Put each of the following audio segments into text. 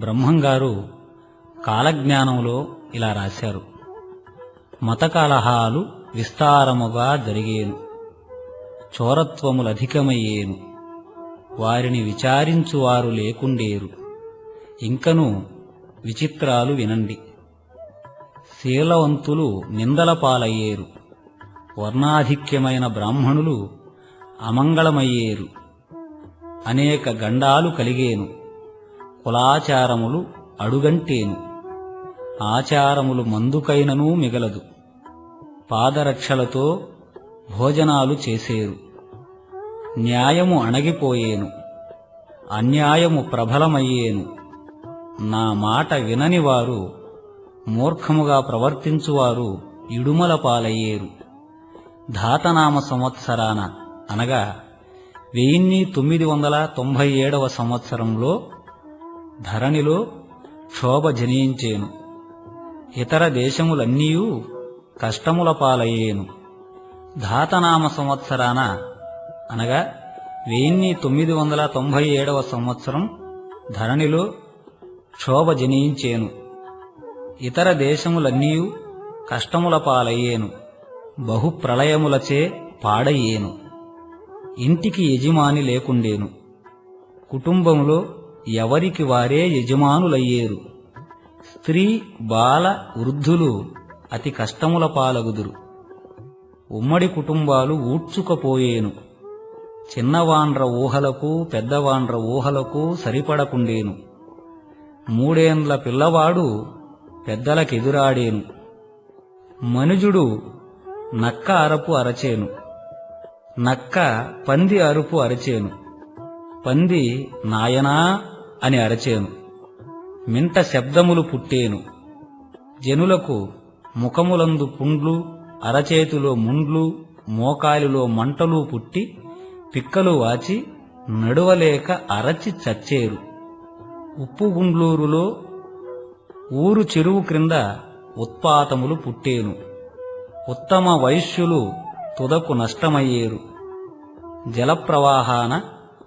బ్రహ్మంగారు కాలజ్ఞానంలో ఇలా రాశారు: మత కలహాలు విస్తారముగా జరిగేను, చోరత్వములధికమయ్యేను, వారిని విచారించువారు లేకుండేరు. ఇంకను విచిత్రాలు వినండి. శీలవంతులు నిందల పాలయ్యేరు, వర్ణాధిక్యమైన బ్రాహ్మణులు అమంగళమయ్యేరు. అనేక గండాలు కలిగేను, కులాచారములు అడుగంటేను. ఆచారములు మందుకైననూ మిగలదు, పాదరక్షలతో భోజనాలు చేసేరు. న్యాయము అణగిపోయేను, అన్యాయము ప్రబలమయ్యేను. నా మాట విననివారు, మూర్ఖముగా ప్రవర్తించువారు ఇడుమల పాలయ్యేరు. ధాతనామ సంవత్సరాన అనగా 1997వ సంవత్సరంలో ధరణిలో క్షోభ జనించేను. ఇతర దేశములన్నీయూ కష్టముల పాలయ్యేను. ధాతనామ సంవత్సరాన అనగా 1997వ సంవత్సరం ధరణిలో క్షోభ జనించేను. ఇతర దేశములన్నీయూ కష్టముల పాలయ్యేను. బహుప్రళయములచే పాడయ్యేను. ఇంటికి యజమాని లేకుండేను. కుటుంబములో ఎవరికి వారే యజమానులయ్యేరు. స్త్రీ బాల వృద్ధులు అతి కష్టముల పాలగుదురు. ఉమ్మడి కుటుంబాలు ఊడ్చుకపోయేను. చిన్నవాండ్ర ఊహలకు పెద్దవాండ్ర ఊహలకు సరిపడకుండేను. 3 ఏండ్ల పిల్లవాడు పెద్దలకెదురాడేను. మనుజుడు నక్క అరపు అరచేను, నక్క పంది అరుపు అరచేను. పంది నాయనా అని అరచేను. మింట శబ్దములు పుట్టేను. జనులకు ముఖములందు పుండ్లు, అరచేతిలో ముండ్లు, మోకాలిలో మంటలు పుట్టి పిక్కలు వాచి నడువలేక అరచి చచ్చేరు. ఉప్పుగుండ్లూరులో ఊరు చెరువు క్రింద ఉత్పాతములు పుట్టేను. ఉత్తమ వైశ్యులు తుదకు నష్టమయ్యేరు. జలప్రవాహాన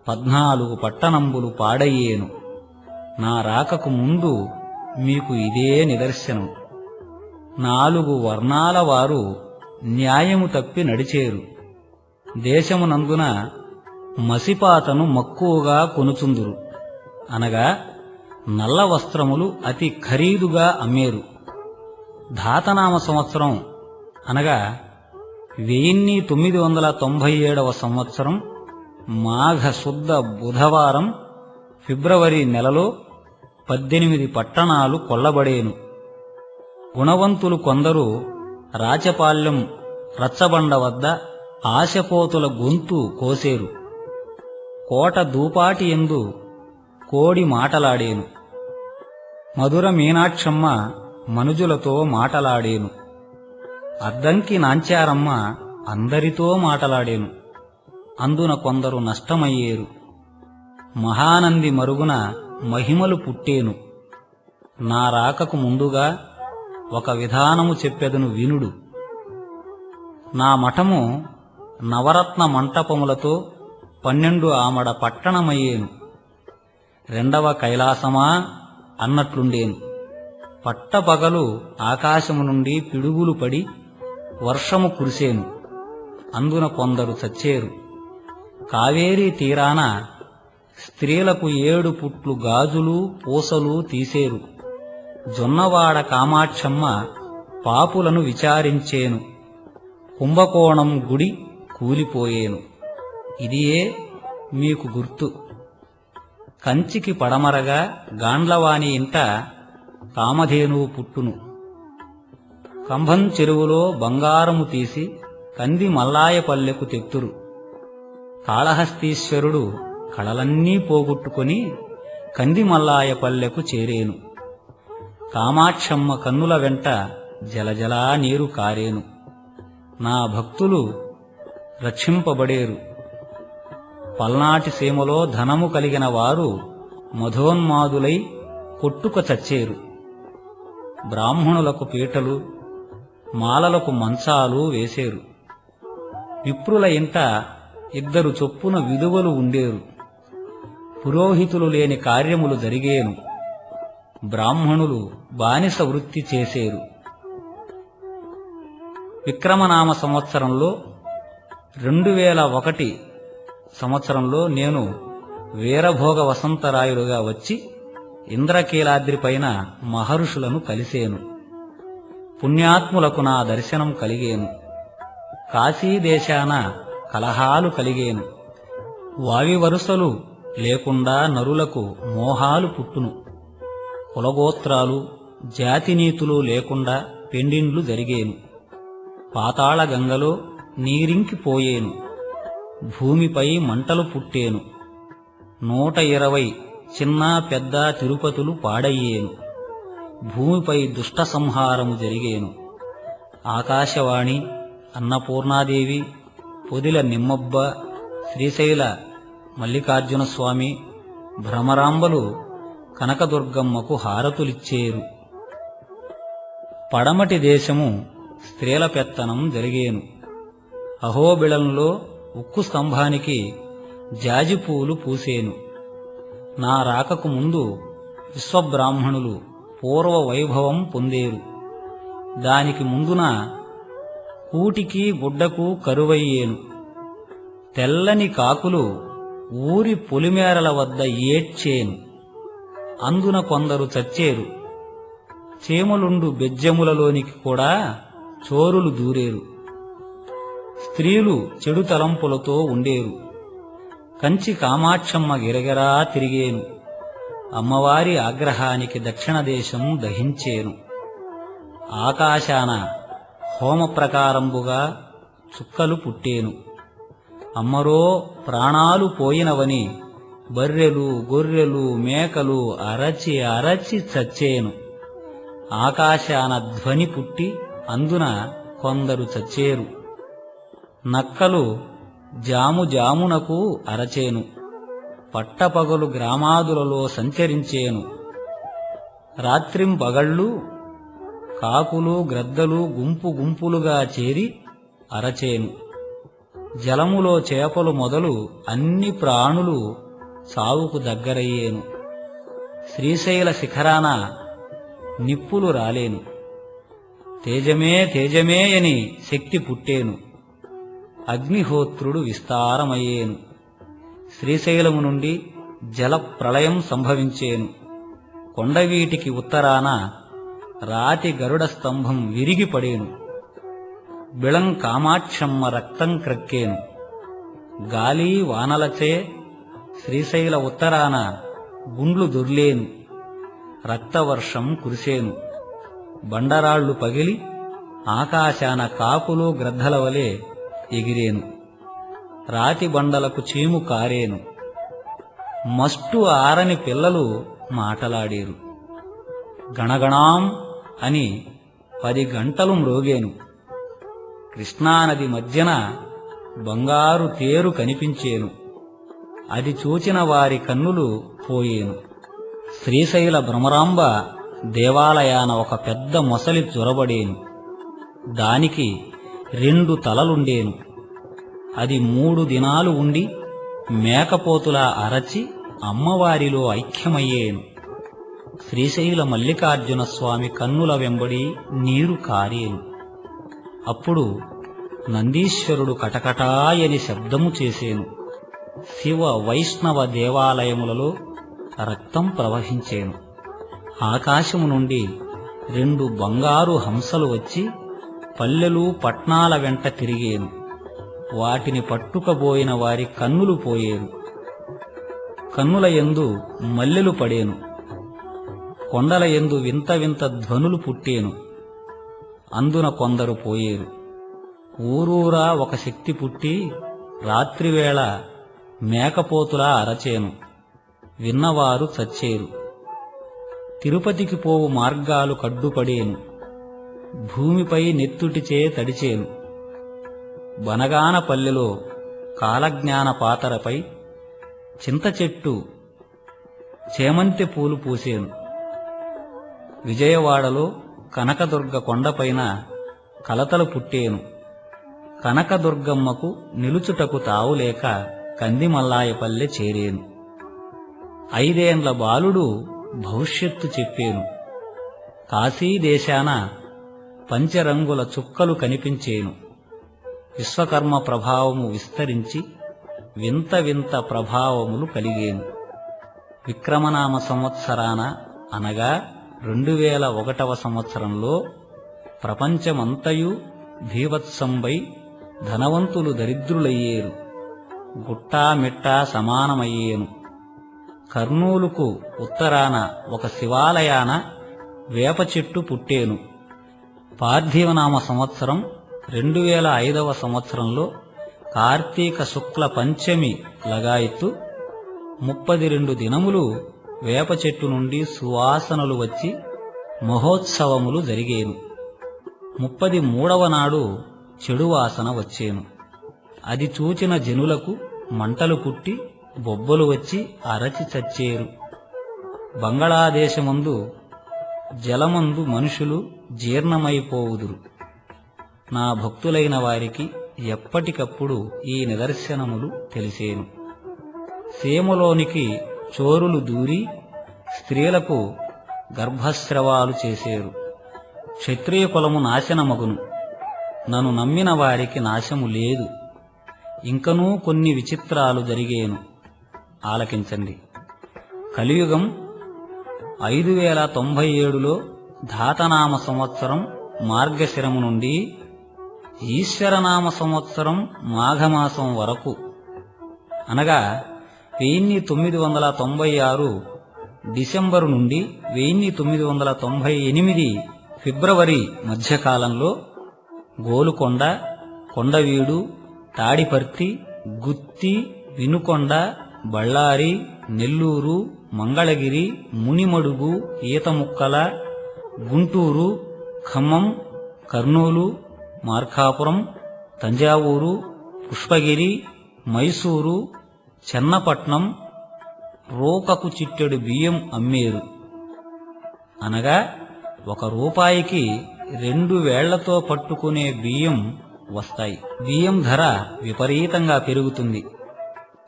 14 పట్టణంబులు పాడయ్యేను. నా రాకకు ముందు మీకు ఇదే నిదర్శనం. 4 వర్ణాల వారు న్యాయము తప్పి నడిచేరు. దేశమునందున మసిపాతను మక్కువగా కొనుచుందురు, అనగా నల్ల వస్త్రములు అతి ఖరీదుగా అమ్మేరు. ధాతనామ సంవత్సరం అనగా 1997వ సంవత్సరం మాఘ శుద్ధ బుధవారం ఫిబ్రవరి నెలలో 18 పట్టణాలు కొల్లబడేను. గుణవంతులు కొందరు రాచపాళ్యం రచ్చబండ వద్ద ఆశపోతుల గొంతు కోసేరు. కోట దూపాటి యందు కోడి మాటలాడేను. మధుర మీనాక్షమ్మ మనుజులతో మాటలాడేను. అద్దంకి నాంచారమ్మ అందరితో మాటలాడేను. అందున కొందరు నష్టమయ్యేరు. మహానంది మరుగున మహిమలు పుట్టేను. నా రాకకు ముందుగా ఒక విధానము చెప్పెదను వినుడు. నా మఠము నవరత్న మంటపములతో 12 ఆమడ పట్టణమయ్యేను. 2వ కైలాసమా అన్నట్లుండేను. పట్టపగలు ఆకాశము నుండి పిడుగులు పడి వర్షము కురిసేను. అందున కొందరు చచ్చేరు. కావేరీ తీరాన స్త్రీలకు 7 పుట్లు గాజులు పూసలు తీసేరు. జొన్నవాడ కామాక్షమ్మ పాపులను విచారించేను. కుంభకోణం గుడి కూలిపోయేను. ఇదియే మీకు గుర్తు. కంచికి పడమరగా గాండ్లవాణి ఇంట కామధేనువు పుట్టును. కంభం చెరువులో బంగారము తీసి కంది మల్లాయపల్లెకు తెత్తురు. కాళహస్తీశ్వరుడు కళలన్నీ పోగొట్టుకొని కంది మల్లాయపల్లెకు చేరేను. కామాక్షమ్మ కన్నుల వెంట జలజలా నీరు కారేను. నా భక్తులు రక్షింపబడేరు. పల్నాటి సీమలో ధనము కలిగిన వారు మధోన్మాదులై కొట్టుక చచ్చేరు. బ్రాహ్మణులకు పీటలు, మాలలకు మంచాలు వేసేరు. విప్రుల ఇంట 2 చొప్పున విధువలు ఉండేరు. పురోహితులు లేని కార్యములు జరిగేను. బ్రాహ్మణులు బానిస వృత్తి చేసేరు. విక్రమనామ సంవత్సరంలో 2001 సంవత్సరంలో నేను వీరభోగ వసంతరాయుడుగా వచ్చి ఇంద్రకీలాద్రిపైన మహర్షులను కలిసేను. పుణ్యాత్ములకు నా దర్శనం కలిగేను. కాశీదేశాన కలహాలు కలిగేను. వావి వరుసలు లేకుండా నరులకు మోహాలు పుట్టును. కులగోత్రాలు జాతినీతులు లేకుండా పెండిండ్లు జరిగేను. పాతాళ గంగలో నీరింకిపోయేను. భూమిపై మంటలు పుట్టేను. 120 చిన్న పెద్ద తిరుపతులు పాడయ్యేను. భూమిపై దుష్ట సంహారము జరిగేను. ఆకాశవాణి, అన్నపూర్ణాదేవి, పొదిల నిమ్మబ్బ, శ్రీశైల మల్లికార్జునస్వామి, భ్రమరాంబలు కనకదుర్గమ్మకు హారతులిచ్చేరు. పడమటి దేశము స్త్రీల పెత్తనం జరిగేను. అహోబిళంలో ఉక్కు స్తంభానికి జాజిపూలు పూసేను. నా రాకకు ముందు విశ్వబ్రాహ్మణులు పూర్వ వైభవం పొందేరు. దానికి ముందున కూటికి గుడ్డకు కరువయ్యేను. తెల్లని కాకులు ఊరి పొలిమేరల వద్ద ఏడ్చేను. అందున కొందరు చచ్చేరు. చేమలుండు బెజ్జములలోనికి కూడా చోరులు దూరేరు. స్త్రీలు చెడు తలంపులతో ఉండేరు. కంచి కామాక్షమ్మ గిరగిరా తిరిగేను. అమ్మవారి ఆగ్రహానికి దక్షిణ దేశం దహించేను. ఆకాశాన హోమప్రకారంబుగా చుక్కలు పుట్టేను. అమ్మరో ప్రాణాలు పోయినవని బర్రెలు గొర్రెలు మేకలు అరచి అరచి చచ్చేను. ఆకాశాన ధ్వని పుట్టి అందున కొందరు చచ్చేరు. నక్కలు జాముజామునకు అరచేను. పట్టపగలు గ్రామాదులలో సంచరించేను. రాత్రింపగళ్ళు కాకులు గ్రద్దలు గుంపు గుంపులుగా చేరి అరచేను. జలములో చేపలు మొదలు అన్ని ప్రాణులు చావుకు దగ్గరయ్యేను. శ్రీశైల శిఖరాన నిప్పులు రాలేను. తేజమే తేజమే అని శక్తి పుట్టేను. అగ్నిహోత్రుడు విస్తారమయ్యేను. శ్రీశైలము నుండి జల ప్రళయం సంభవించేను. కొండవీటికి ఉత్తరాన రాతి గరుడ స్తంభం విరిగిపడేను. బిళం కామాక్షమ్మ రక్తం క్రక్కేను. గాలి వానలచే శ్రీశైల ఉత్తరాన గుండ్లు దొర్లేను. రక్తవర్షం కురిసేను. బండరాళ్లు పగిలి ఆకాశాన కాకులు గ్రద్దల వలె ఎగిరేను. రాతి బండలకు చీము కారేను. మస్టు ఆరని పిల్లలు మాటలాడేరు. గణగణాం అని 10 గంటలు మ్రోగేను. కృష్ణానది మధ్యన బంగారు తేరు కనిపించేను. అది చూచిన వారి కన్నులు పోయేను. శ్రీశైల భ్రమరాంబ దేవాలయాన ఒక పెద్ద మొసలి చొరబడేను. దానికి 2 తలలుండేను. అది 3 దినాలు ఉండి మేకపోతులా అరచి అమ్మవారిలో ఐక్యమయ్యేను. శ్రీశైల మల్లికార్జున స్వామి కన్నుల వెంబడి నీరు కారేను. అప్పుడు నందీశ్వరుడు కటకటాయని శబ్దము చేసేను. శివ వైష్ణవ దేవాలయములలో రక్తం ప్రవహించేను. ఆకాశము నుండి 2 బంగారు హంసలు వచ్చి పల్లెలు పట్నాల వెంట తిరిగేను. వాటిని పట్టుకబోయిన వారి కన్నులు పోయేరు. కన్నుల యందు మల్లెలు పడేను. కొండల యందు వింత వింత ధ్వనులు పుట్టేను. అందున కొందరు పోయేరు. ఊరూరా ఒక శక్తి పుట్టి రాత్రివేళ మేకపోతులా అరచేను. విన్నవారు చచ్చేరు. తిరుపతికి పోవు మార్గాలు కడ్డుపడేను. భూమిపై నెత్తుటిచే తడిచేను. బనగానపల్లెలో కాలజ్ఞాన పాతరపై చింత చెట్టు చేమంతి పూలు పూసేను. విజయవాడలో కనకదుర్గ కొండపైన కలతలు పుట్టేను. కనకదుర్గమ్మకు నిలుచుటకు తావులేక కందిమల్లాయపల్లె చేరేను. 5 ఏండ్ల బాలుడు భవిష్యత్తు చెప్పేను. కాశీదేశాన పంచరంగుల చుక్కలు కనిపించేను. విశ్వకర్మ ప్రభావము విస్తరించి వింత వింత ప్రభావములు కలిగేను. విక్రమనామ సంవత్సరాన అనగా 2001వ సంవత్సరంలో ప్రపంచమంతయు భీభత్సంబై ధనవంతులు దరిద్రులయ్యేరు. గుట్టా మిట్టా సమానమయ్యేను. కర్నూలుకు ఉత్తరాన ఒక శివాలయాన వేప చెట్టు పుట్టేను. పార్థివనామ సంవత్సరం 2005వ సంవత్సరంలో కార్తీక శుక్ల పంచమి లగాయత్తు 32 దినములు వేప చెట్టు నుండి సువాసనలు వచ్చి మహోత్సవములు జరిగేను. 33వ నాడు చెడు వాసన వచ్చేను. అది చూచిన జనులకు మంటలు పుట్టి బొబ్బలు వచ్చి అరచి చచ్చేరు. బంగళాదేశమందు జలమందు మనుషులు జీర్ణమైపోవుదురు. నా భక్తులైన వారికి ఎప్పటికప్పుడు ఈ నిదర్శనములు తెలిసేను. సీమలోనికి చోరులు దూరి స్త్రీలకు గర్భస్రవాలు చేసేరు. క్షత్రియ కులము నాశనమగును. నన్ను నమ్మిన వారికి నాశము లేదు. ఇంకనూ కొన్ని విచిత్రాలు జరిగేను. ఆలకించండి. కలియుగం 5097లో ధాతనామ సంవత్సరం మార్గశిరము నుండి ఈశ్వరనామ సంవత్సరం మాఘమాసం వరకు అనగా 1996 డిసెంబరు నుండి 1998 ఫిబ్రవరి మధ్యకాలంలో గోలుకొండ, కొండవీడు, తాడిపర్తి, గుత్తి, వినుకొండ, బళ్ళారి, నెల్లూరు, మంగళగిరి, మునిమడుగు, ఈతముక్కల, గుంటూరు, ఖమ్మం, కర్నూలు, మార్కాపురం, తంజావూరు, పుష్పగిరి, మైసూరు, చెన్నపట్నం రూకకు చిట్టెడు బియ్యం అమ్మేరు. అనగా 1 రూపాయికి 2 వేళ్లతో పట్టుకునే బియ్యం వస్తాయి. బియ్యం ధర విపరీతంగా పెరుగుతుంది.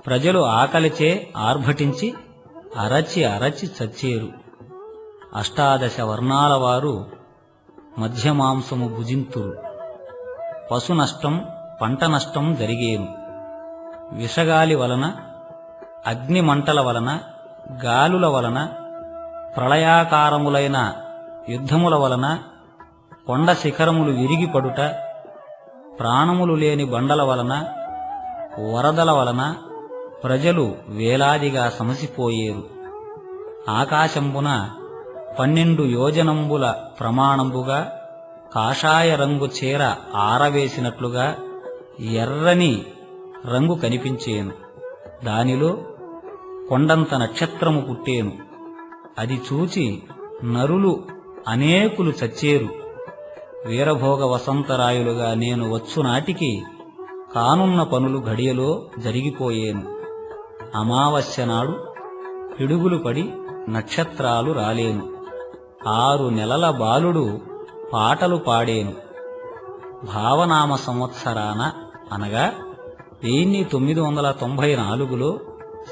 ప్రజలు ఆకలిచే ఆర్భటించి అరచి అరచి చచ్చేరు. 18 వర్ణాల వారు మధ్యమాంసము భుజింతురు. పశు నష్టం, పంట నష్టం జరిగేను. విషగాలి వలన, అగ్ని మంటల వలన, గాలుల వలన, ప్రళయాకారములైన యుద్ధముల వలన, కొండ శిఖరములు విరిగిపడుట, ప్రాణములు లేని బండల వలన, వరదల వలన ప్రజలు వేలాదిగా సమసిపోయేరు. ఆకాశంబున 12 యోజనంబుల ప్రమాణంబుగా కాషాయ రంగు చీర ఆరవేసినట్లుగా ఎర్రని రంగు కనిపించేను. దానిలో కొండంత నక్షత్రము పుట్టేను. అది చూచి నరులు అనేకులు చచ్చేరు. వీరభోగ వసంతరాయులుగా నేను వచ్చునాటికి కానున్న పనులు ఘడియలో జరిగిపోయేను. అమావాస్య నాడు పిడుగులు పడి నక్షత్రాలు రాలేను. 6 నెలల బాలుడు పాటలు పాడేను. భావనామ సంవత్సరాన అనగా 1994లో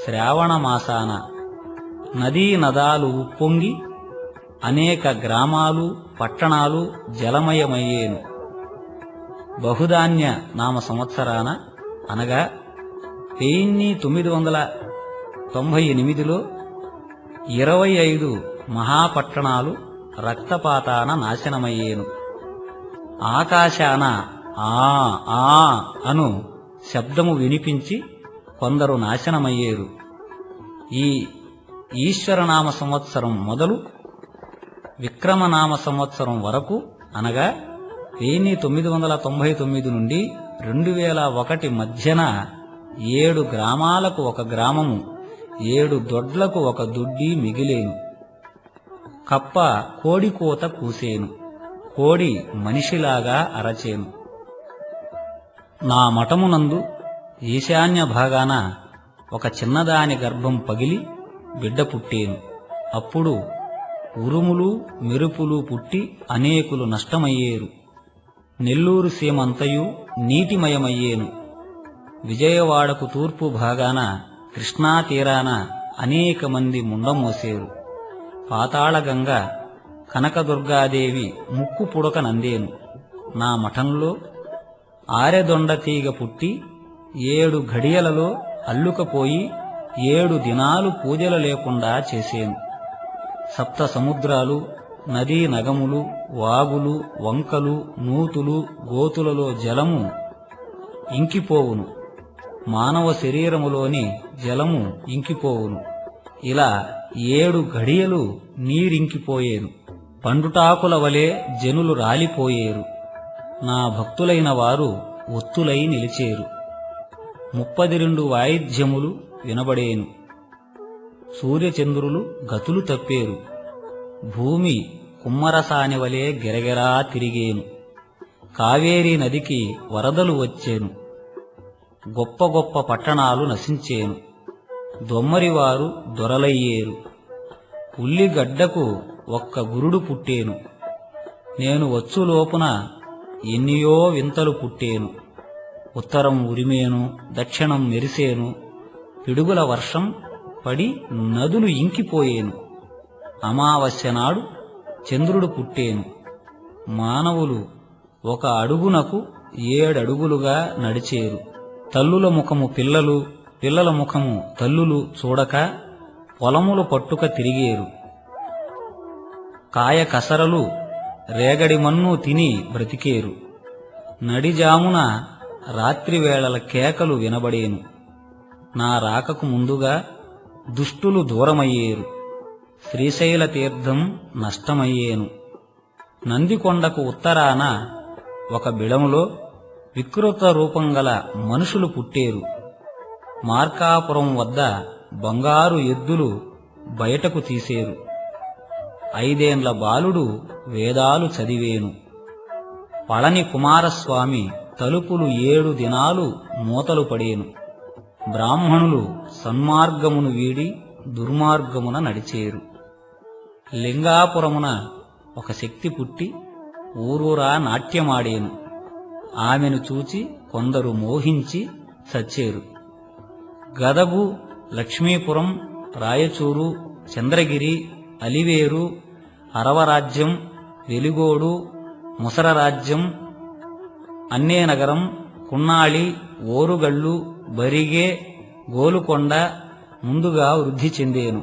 శ్రావణ మాసాన నదీ నదాలు ఉప్పొంగి అనేక గ్రామాలు, పట్టణాలు జలమయమయ్యేను. బహుధాన్య నామ సంవత్సరాన అనగా 1998లో 25 మహాపట్టణాలు రక్తపాతాన నాశనమయ్యేను. ఆకాశాన ఆ ఆ అను శబ్దము వినిపించి కొందరు నాశనమయ్యేరు. ఈ ఈశ్వరనామ సంవత్సరం మొదలు విక్రమనామ సంవత్సరం వరకు అనగా 1999 నుండి 2001 మధ్యన 7 గ్రామాలకు 1 గ్రామము, 7 దొడ్లకు 1 దొడ్డి మిగిలేను. కప్ప కోడి కూత కూసేను. కోడి మనిషిలాగా అరచేను. నా మఠమునందు ఈశాన్య భాగాన ఒక చిన్నదాని గర్భం పగిలి బిడ్డ పుట్టేను. అప్పుడు ఉరుములు, మెరుపులు పుట్టి అనేకులు నష్టమయ్యేరు. నెల్లూరు సీమంతయు నీటిమయమయ్యేను. విజయవాడకు తూర్పు భాగాన కృష్ణా తీరాన అనేక మంది ముండమోసేరు. పాతాళగంగ కనకదుర్గాదేవి ముక్కు పుడక నందేను. నా మఠంలో ఆరెదొండ తీగ పుట్టి 7 ఘడియలలో అల్లుకపోయి 7 దినాలు పూజలు లేకుండా చేసేను. సప్త సముద్రాలు, నదీ నగములు, వాగులు, వంకలు, నూతులు, గోతులలో జలము ఇంకిపోవును. మానవ శరీరములోని జలము ఇంకిపోవును. ఇలా 7 ఘడియలు నీరింకిపోయేను. పండుటాకుల వలె జనులు రాలిపోయేరు. నా భక్తులైన వారు ఒత్తులై నిలిచేరు. 32 వాయిద్యములు వినబడేను. సూర్యచంద్రులు గతులు తప్పేరు. భూమి కుమ్మరసాని వలె గిరగిరా తిరిగేను. కావేరీ నదికి వరదలు వచ్చేను. గొప్ప గొప్ప పట్టణాలు నశించేను. దొమ్మరివారు దొరలయ్యేరు. ఉల్లిగడ్డకు ఒక్క గురుడు పుట్టేను. నేను వచ్చులోపున ఎన్నియో వింతలు పుట్టేను. ఉత్తరం ఉరిమేను, దక్షిణం మెరిసేను. పిడుగుల వర్షం పడి నదులు ఇంకిపోయేను. అమావాస్య నాడు చంద్రుడు పుట్టేను. మానవులు 1 అడుగునకు 7 అడుగులుగా నడిచేరు. తల్లుల ముఖము పిల్లలు, పిల్లల ముఖము తల్లులు చూడక పొలములు పట్టుక తిరిగేరు. కాయ కసరలు రేగడి మన్ను తిని బ్రతికేరు. నడిజామున రాత్రివేళల కేకలు వినబడేను. నా రాకకు ముందుగా దుష్టులు దూరమయ్యేరు. శ్రీశైల తీర్థం నష్టమయ్యేను. నందికొండకు ఉత్తరాన ఒక బిడములో వికృత రూపం గల మనుషులు పుట్టేరు. మార్కాపురం వద్ద బంగారు ఎద్దులు బయటకు తీసేరు. 5 ఏండ్ల బాలుడు వేదాలు చదివేను. పళని కుమారస్వామి తలుపులు 7 దినాలు మూతలు పడేను. బ్రాహ్మణులు సన్మార్గమును వీడి దుర్మార్గమున నడిచేరు. లింగాపురమున ఒక శక్తి పుట్టి ఊరూరా నాట్యమాడేను. ఆమెను చూచి కొందరు మోహించి చచ్చేరు. గదగు, లక్ష్మీపురం, రాయచూరు, చంద్రగిరి, అలివేరు, అరవరాజ్యం, వెలిగోడు, ముసరరాజ్యం, అన్నేనగరం, కున్నాళి, ఓరుగళ్ళు, బరిగే, గోలుకొండ ముందుగా వృద్ధి చెందేను.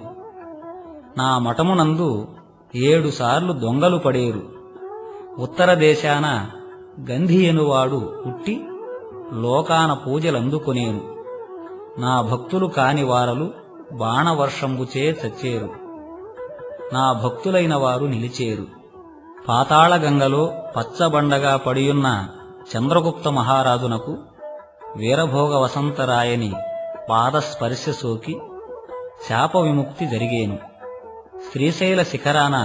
నా మఠమునందు 7 సార్లు దొంగలు పడేరు. ఉత్తర దేశాన గంధియనువాడు పుట్టి లోకాన పూజలందుకొనేను. నా భక్తులు కాని వారలు బాణవర్షంబుచే చచ్చేరు. నా భక్తులైన వారు నిలిచేరు. పాతాళగంగలో పచ్చబండగా పడియున్న చంద్రగుప్త మహారాజునకు వీరభోగ వసంతరాయని పాదస్పర్శ సోకి శాప విముక్తి జరిగేను. శ్రీశైల శిఖరాన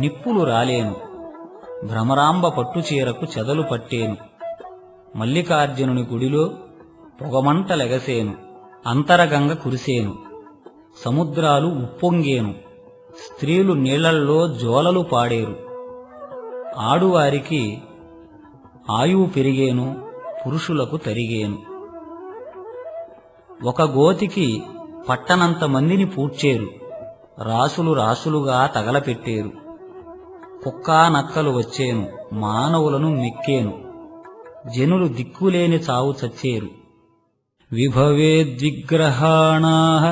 నిప్పులు రాలేను. భ్రమరాంబ పట్టుచీరకు చెదలు పట్టేను. మల్లికార్జునుని గుడిలో పొగమంటలెగసేను. అంతరగంగ కురిసేను. సముద్రాలు ఉప్పొంగేను. స్త్రీలు నీళ్లల్లో జోలలు పాడేరు. ఆడువారికి ఆయువు పెరిగేను. పురుషులకు తరిగేను. ఒక గోతికి పట్టనంత మందిని పూడ్చేరు. రాసులు రాసులుగా తగలపెట్టేరు. కుక్కా నక్కలు వచ్చేను. మానవులను మెక్కేను. జనులు దిక్కులేని చావు చచ్చేరు. విభవేద్విగ్రహాణాః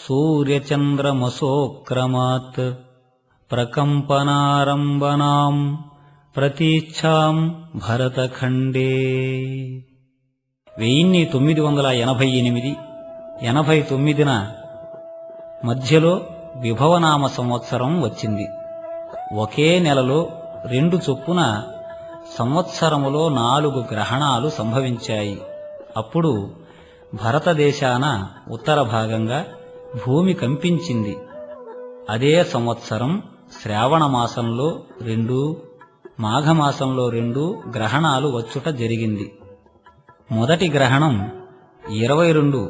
సూర్యచంద్రమసోక్రమాత్ ప్రకంపనారంభనాం ప్రతీచ్ఛాం భరతఖండే. 1988 89న మధ్యలో విభవనామ సంవత్సరం వచ్చింది. ఒకే నెలలో 2 చొప్పున సంవత్సరములో 4 గ్రహణాలు సంభవించాయి. అప్పుడు భారతదేశాన ఉత్తర భాగంగా భూమి కంపించింది. అదే సంవత్సరం శ్రావణమాసంలో 2, మాఘమాసంలో 2 గ్రహణాలు వచ్చుట జరిగింది. మొదటి గ్రహణం 22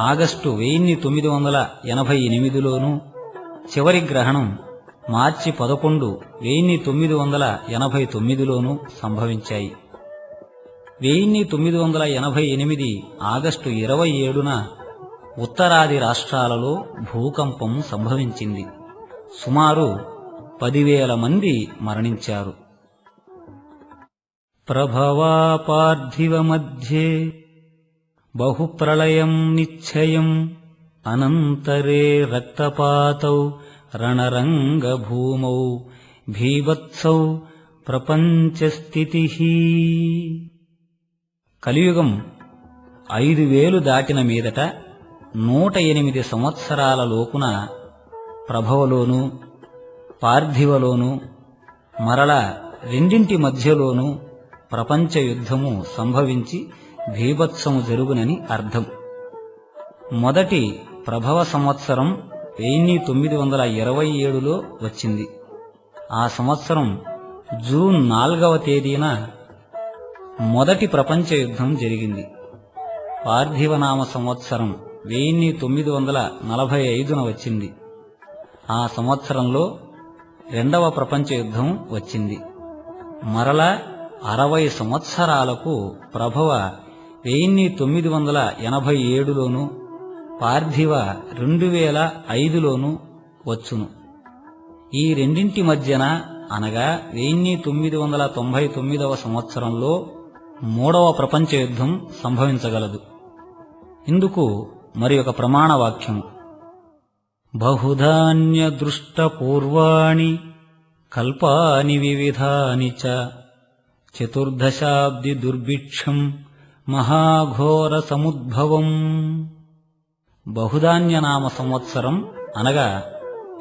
ఆగస్టు 1988లోను, చివరి గ్రహణం మార్చి 11 1989లోను సంభవించాయి. 1988 ఆగస్టు 27న ఉత్తరాది రాష్ట్రాలలో భూకంపం సంభవించింది. సుమారు 10,000 మంది మరణించారు. ప్రభవా పార్థివ మధ్యే బహుప్రళయం నిశ్చయం అనంతరే రక్తపాతౌ రణరంగభూమౌ భీభత్సౌ ప్రపంచస్థితిః. కలియుగం 5,000 దాటిన మీదట 108 సంవత్సరాల లోపున ప్రభవలోనూ పార్థివలోనూ మరల రెండింటి మధ్యలోనూ ప్రపంచ యుద్ధము సంభవించి భీభత్సము జరుగునని అర్థం. మొదటి ప్రభవ సంవత్సరం 1927లో వచ్చింది. ఆ సంవత్సరం జూన్ 4వ తేదీన మొదటి ప్రపంచ యుద్ధం జరిగింది. పార్థివనామ సంవత్సరం 1945న వచ్చింది. ఆ సంవత్సరంలో రెండవ ప్రపంచ యుద్ధం వచ్చింది. మరలా 60 సంవత్సరాలకు ప్రభవ 1987లోనూ పార్థివ 2005లోనూ వచ్చును. ఈ రెండింటి మధ్యన అనగా 1999వ సంవత్సరంలో మూడవ ప్రపంచ యుద్ధం సంభవించగలదు. ఇందుకు మరి ఒక ప్రమాణవాక్యం: బహుధాన్య దృష్ట పూర్వాణి కల్పాని వివిధాని చ చతుర్దశాబ్ది దుర్భిక్షం మహాఘోర సముద్భవం. బహుధాన్యనామ సంవత్సరం అనగా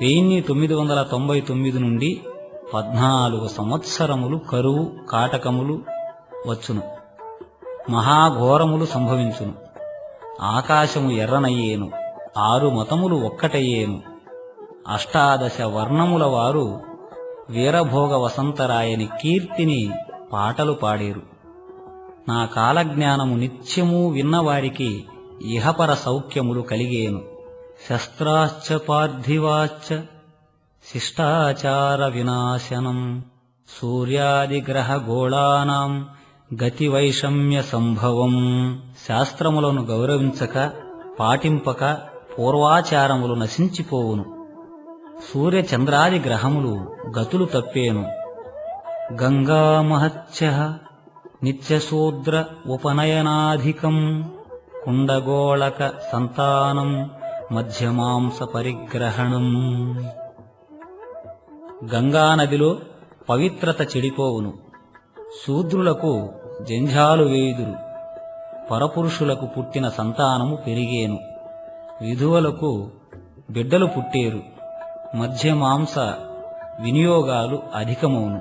1999 నుండి 14 సంవత్సరములు కరువు కాటకములు వచ్చును. మహాఘోరములు సంభవించును. ఆకాశము ఎర్రనయ్యేను, 6 మతములు ఒక్కటయ్యేను. 18 వర్ణముల వారు వీరభోగ వసంతరాయని కీర్తిని పాటలు పాడేరు. నా కాలజ్ఞానము నిత్యమూ విన్నవారికి ఇహపర సౌఖ్యములు కలిగేను. శస్త్రాశ్చ పార్థివాశ్చ శిష్టాచార వినాశనం సూర్యాదిగ్రహ గోళానాం గతివైషమ్య సంభవం. శాస్త్రములను గౌరవించక పాటింపక పూర్వాచారములు నశించిపోవును. సూర్యచంద్రాది గ్రహములు గతులు తప్పేను. గంగామహత్యః నిత్యశూద్ర ఉపనయనాధికం కుండగోళక సంతానం మధ్యమాంస పరిగ్రహణం. గంగానదిలో పవిత్రత చెడిపోవును. శూద్రులకు జంఝాలు వేయుదురు. పరపురుషులకు పుట్టిన సంతానము పెరిగేను. విధువులకు బిడ్డలు పుట్టేరు. మధ్యమాంస వినియోగాలు అధికమవును.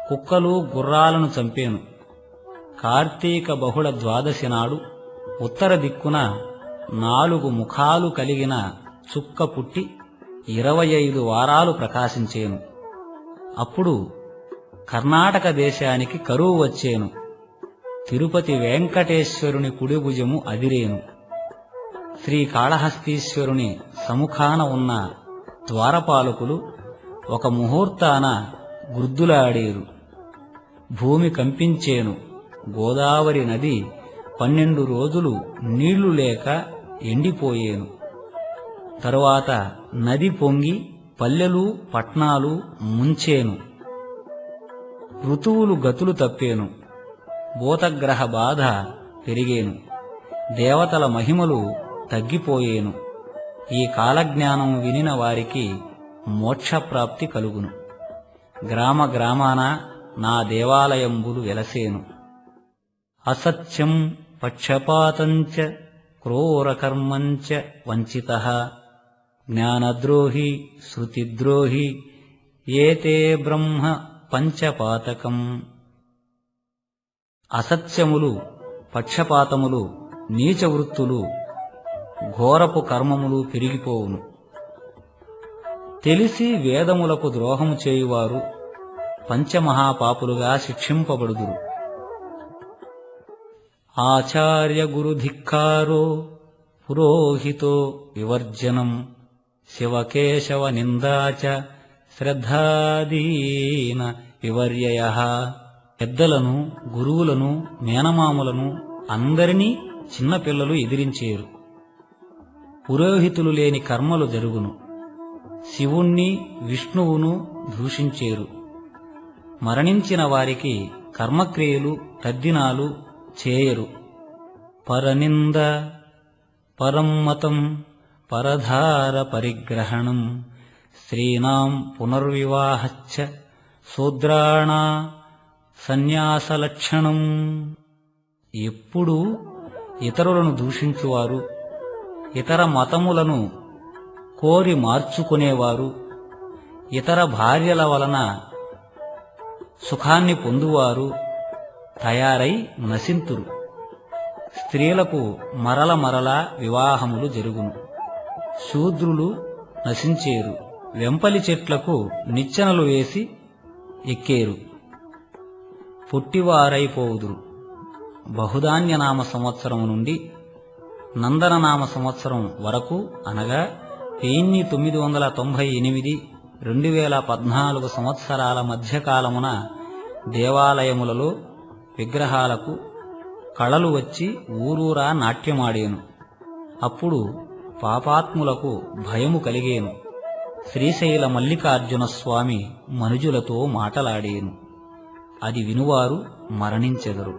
కుక్కలు గుర్రాలను చంపేను. కార్తీక బహుళ ద్వాదశి నాడు ఉత్తర దిక్కున 4 ముఖాలు కలిగిన చుక్క పుట్టి 25 వారాలు ప్రకాశించేను. అప్పుడు కర్ణాటక దేశానికి కరువు వచ్చేను. తిరుపతి వెంకటేశ్వరుని కుడిభుజము అదిరేను. శ్రీకాళహస్తీశ్వరుని సముఖాన ఉన్న ద్వారపాలకులు ఒక ముహూర్తాన గుర్దులాడేరు. భూమి కంపించేను. గోదావరి నది 12 రోజులు నీళ్లు లేక ఎండిపోయేను. తరువాత నది పొంగి పల్లెలు పట్నాలు ముంచేను. ఋతువులు గతులు తప్పేను. భూతగ్రహ బాధ పెరిగేను. దేవతల మహిమలు తగ్గిపోయేను. ఈ కాలజ్ఞానం వినిన వారికి మోక్షప్రాప్తి కలుగును. గ్రామ గ్రామాన నా దేవాలయంబులు వెలసేను. అసత్యం పక్షపాతంచ క్రూరకర్మంచ వంచితః జ్ఞానద్రోహి శృతిద్రోహి ఏతే బ్రహ్మ పంచపాతకం. అసత్యములు, పక్షపాతములు, నీచవృత్తులు, ఘోరపు కర్మములు పెరిగిపోవును. తెలిసి వేదములకు ద్రోహము చేయువారు పంచమహాపాపులుగా శిక్షింపబడుదురు. ఆచార్య గురుధిక్కారో పురోహితో వివర్జనం శివకేశవ నిందాచ శ్రద్ధాదీన వివర్యయః. పెద్దలను, గురువులను, మేనమామలను అందరినీ చిన్నపిల్లలు ఎదిరించేరు. పురోహితులు లేని కర్మలు జరుగును. శివుణ్ణి విష్ణువును దూషించేరు. మరణించిన వారికి కర్మక్రియలు తద్దినాలు చేయరు. పరనింద పరమ్మతం పరధార పరిగ్రహణం స్త్రీణాం పునర్వివాహశ్చ శూద్రాణా సన్యాసలక్షణం. ఎప్పుడూ ఇతరులను దూషించువారు, ఇతర మతములను కోరి మార్చుకునేవారు, ఇతర భార్యల వలన సుఖాన్ని పొందువారు తయారై నశింతురు. స్త్రీలకు మరల మరల వివాహములు జరుగును. శూద్రులు నశించేరు. వెంపలి చెట్లకు నిచ్చెనలు వేసి ఎక్కేరు. పొట్టివారైపోవుదురు. బహుధాన్యనామ సంవత్సరము నుండి నందననామ సంవత్సరం వరకు అనగా 1998 2014 సంవత్సరాల మధ్యకాలమున దేవాలయములలో విగ్రహాలకు కళలు వచ్చి ఊరూరా నాట్యమాడేను. అప్పుడు పాపాత్ములకు భయము కలిగేను. శ్రీశైల మల్లికార్జున స్వామి మనుజులతో మాటలాడేను. అది వినువారు మరణించెదరు.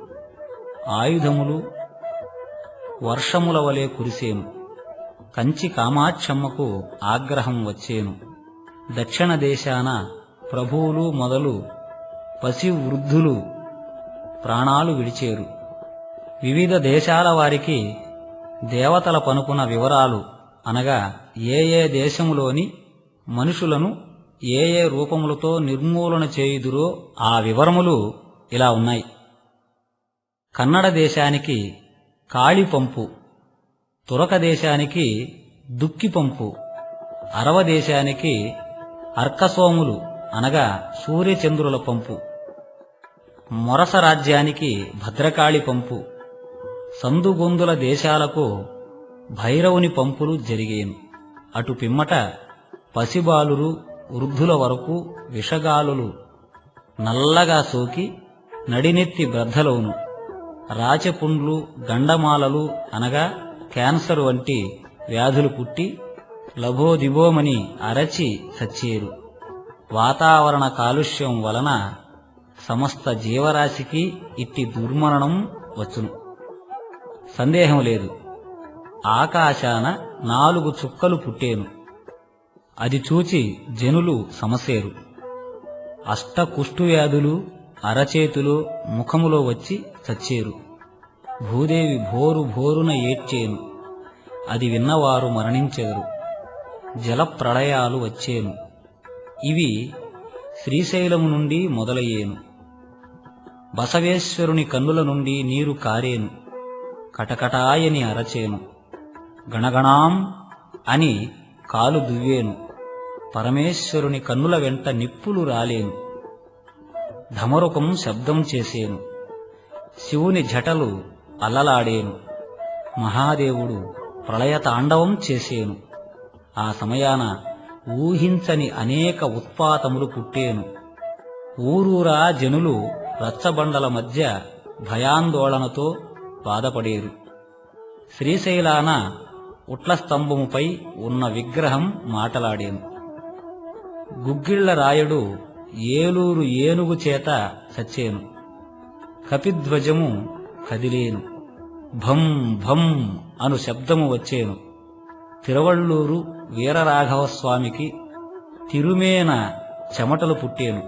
ఆయుధములు వర్షముల వలె కురిసేను. కంచి కామాక్షమ్మకు ఆగ్రహం వచ్చేను. దక్షిణ దేశాన ప్రభువులు మొదలు పసివృద్ధులు ప్రాణాలు విడిచేరు. వివిధ దేశాల వారికి దేవతల పనుపున వివరాలు అనగా ఏ ఏ దేశములోని మనుషులను ఏ ఏ రూపములతో నిర్మూలన చేయుదురో ఆ వివరములు ఇలా ఉన్నాయి. కన్నడ దేశానికి కాళిపంపు, తురక దేశానికి దుక్కిపంపు, అరవ దేశానికి అర్కసోములు అనగా సూర్యచంద్రుల పంపు, మొరస రాజ్యానికి భద్రకాళి పంపు, సందుగొందుల దేశాలకు భైరవుని పంపులు జరిగేను. అటు పిమ్మట పసిబాలురు వృద్ధుల వరకు విషగాలులు నల్లగా సోకి నడినెత్తి బ్రద్దలవును. రాచపుండ్లు గండమాలలు అనగా క్యాన్సర్ వంటి వ్యాధులు పుట్టి లబోదిబోమని అరచి చచ్చేరు. వాతావరణ కాలుష్యం వలన సమస్త జీవరాశికి ఇట్టి దుర్మరణం వచ్చును. సందేహం లేదు. ఆకాశాన 4 చుక్కలు పుట్టేను. అది చూచి జనులు సమసేరు. అష్టకుష్ఠువ్యాధులు అరచేతులు ముఖములో వచ్చి చచ్చేరు. భూదేవి భోరు భోరున ఏడ్చేను. అది విన్నవారు మరణించెదరు. జలప్రళయాలు వచ్చేను. ఇవి శ్రీశైలము నుండి మొదలయ్యేను. బసవేశ్వరుని కన్నుల నుండి నీరు కారేను. కటకటాయని అరచేను. గణగణాం అని కాలు దువ్వేను. పరమేశ్వరుని కన్నుల వెంట నిప్పులు రాలేను. ధమరుకం శబ్దం చేసేను. శివుని జటలు అల్లలాడేను. మహాదేవుడు ప్రళయతాండవం చేసేను. ఆ సమయాన ఊహించని అనేక ఉత్పాతములు పుట్టేను. ఊరూరా జనులు రచ్చబండల మధ్య భయాందోళనతో బాధపడేరు. శ్రీశైలాన ఉట్ల స్తంభముపై ఉన్న విగ్రహం మాటలాడేను. గుగ్గిళ్ల రాయుడు ఏలూరు ఏనుగు చేత చచ్చేను. కపిధ్వజము కదిలేను. భం భం అను శబ్దము వచ్చేను. తిరువళ్ళూరు వీరరాఘవస్వామికి తిరుమేన చెమటలు పుట్టేను.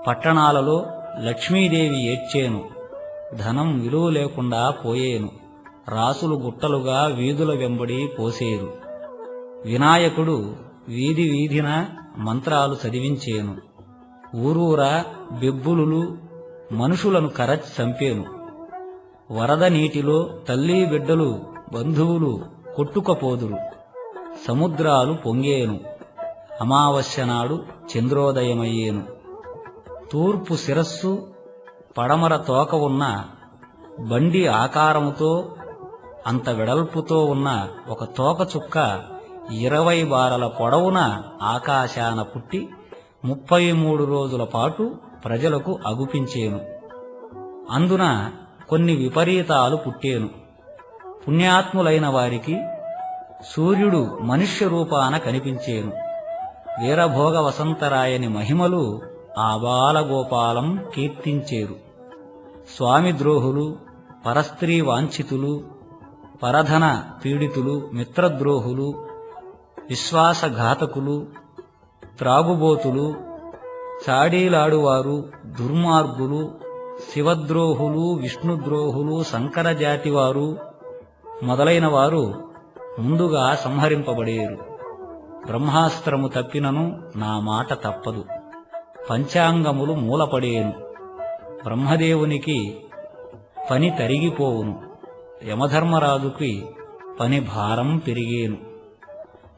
పట్టణాలలో లక్ష్మీదేవి ఏడ్చేను. ధనం విలువ లేకుండా పోయేను. రాసులు గుట్టలుగా వీధుల వెంబడి పోసేరు. వినాయకుడు వీధి వీధిన మంత్రాలు చదివించేను. ఊరూరా బెబ్బులులు మనుషులను కరచి చంపేను. వరద నీటిలో తల్లి బిడ్డలు బంధువులు కొట్టుకపోదురు. సముద్రాలు పొంగేను. అమావాస్య నాడు చంద్రోదయమయ్యేను. తూర్పు శిరస్సు పడమర తోక ఉన్న బండి ఆకారముతో అంత వెడల్పుతో ఉన్న ఒక తోక చుక్క 20 బారల పొడవున ఆకాశాన పుట్టి 33 రోజుల పాటు ప్రజలకు అగుపించేను. అందున కొన్ని విపరీతాలు పుట్టేను. పుణ్యాత్ములైన వారికి సూర్యుడు మనుష్య రూపాన కనిపించేను. వీరభోగ వసంతరాయని మహిమలు ఆ బాలగోపాలం కీర్తించేరు. స్వామి ద్రోహులు, పరస్త్రీ వాంఛితులు, పరధన పీడితులు, మిత్రద్రోహులు, విశ్వాసఘాతకులు, త్రాగుబోతులు, చాడీలాడువారు, దుర్మార్గులు, శివద్రోహులు, విష్ణుద్రోహులు, సంకరజాతివారు మొదలైన వారు ముందుగా సంహరింపబడేరు. బ్రహ్మాస్త్రము తప్పినను నా మాట తప్పదు, పంచాంగములు మూలపడేను. బ్రహ్మదేవునికి పని తరిగిపోవును, యమధర్మరాజుకి పని భారం పెరిగేను.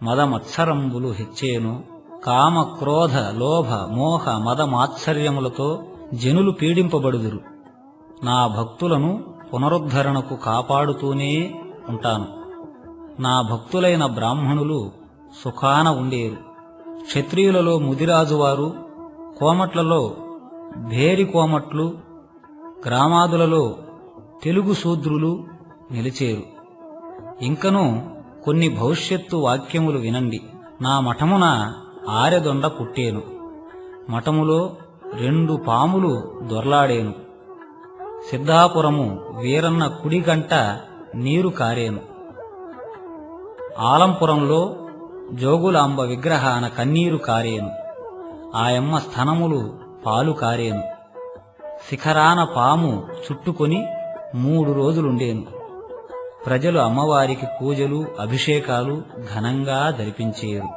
మదమత్సరంబులు హెచ్చేను, కామ క్రోధ లోభ మోహ మదమాత్సర్యములతో జనులు పీడింపబడుదురు. నా భక్తులను పునరుద్ధరణకు కాపాడుతూనే ఉంటాను. నా భక్తులైన బ్రాహ్మణులు సుఖాన ఉండేరు. క్షత్రియులలో ముదిరాజువారు, కోమట్లలో భేరి కోమట్లు, గ్రామాదులలో తెలుగు శూద్రులు నిలిచేరు. ఇంకనూ కొన్ని భవిష్యత్తు వాక్యములు వినండి. నా మఠమున ఆరెదొండ పుట్టేను, మఠములో 2 పాములు దొర్లాడేను. సిద్ధాపురము వీరన్న కుడిగంట నీరు కారేను. ఆలంపురంలో జోగులాంబ విగ్రహాన కన్నీరు కారేను, ఆయమ్మ స్థనములు పాలు కారేను. శిఖరాన పాము చుట్టుకొని 3 రోజులుండేను. ప్రజలు అమ్మవారికి పూజలు అభిషేకాలు ఘనంగా జరిపించేరు.